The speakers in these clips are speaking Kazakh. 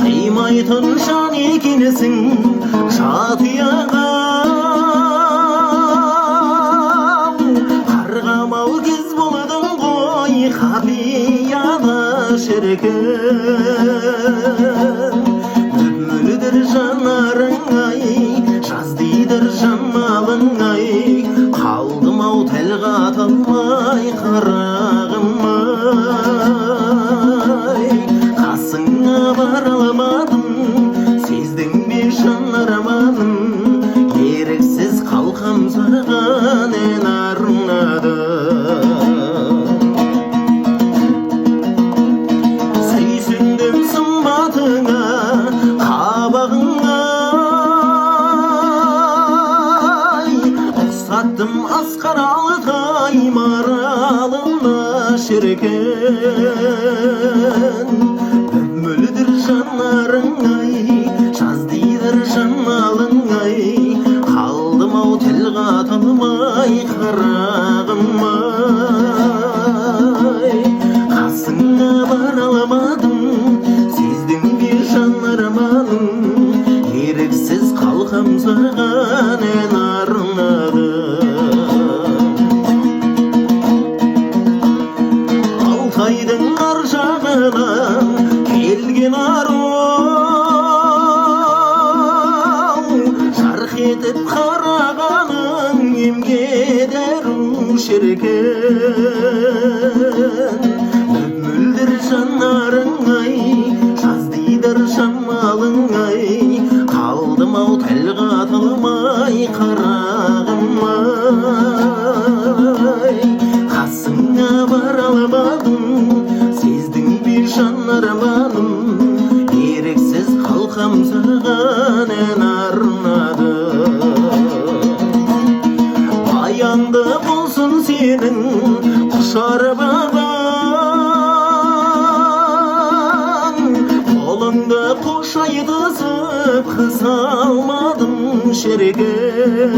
Қимайтын жан екенсің жатияға, қарғамау кез болдың ғой қапияда шіркін. Мөлдір жанарың ай, жаздыйдыр жамалың ай, қалдым-ау тіл қата алмай қарағым ай. Қасыңа бара алмадым, сездің бе жан арманым, еріксіз қалқам саған ән арнадым. Сүйсіндім сымбатыңа, қабағыңа, ұқсаттым асқар алтай маралына шіркін. Мөлдір жанарың ай, жаздыйдыр жамалың ай, қалдым-ау тіл қата алмай қарағым ай. Қасыңа бара алмадым, сездің бе жан арманым, еріксіз қалқам саған ән арнадым. Алтайдың ар жағынан келген ару, жарқ етіп қарағаның емге дәру шіркін. Мөлдір жанарың ай, жаздыйдыр жамалың ай, қалдым-ау тіл қата алмай қарағым ай. Қасыңа бара алмадым, сездің бе жан арманым, еріксіз қалқам саған ән арнадым. Баянды болсын сенің құшар бағаң, қолыңды қошайтысып қыса алмадым шіркін.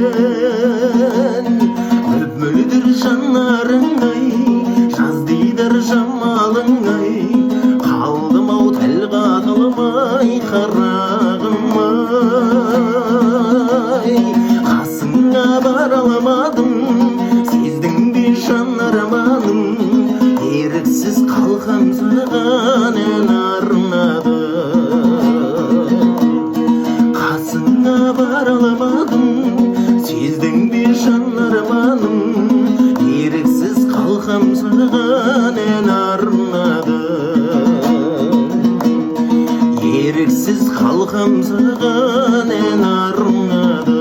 Мөлдір жанарың ай, жаздыйдыр жамалың ай, қалдым-ау тіл қата алмай қарағым ай. Қасыңа бара алмадым, сездің бе жан арманым, еріксіз қалқам саған ән арнадым. Қасыңа бара алмадым, сездің бе жан арманым, еріксіз қалқам саған ән арнадым. Еріксіз қалқам саған ән арнадым.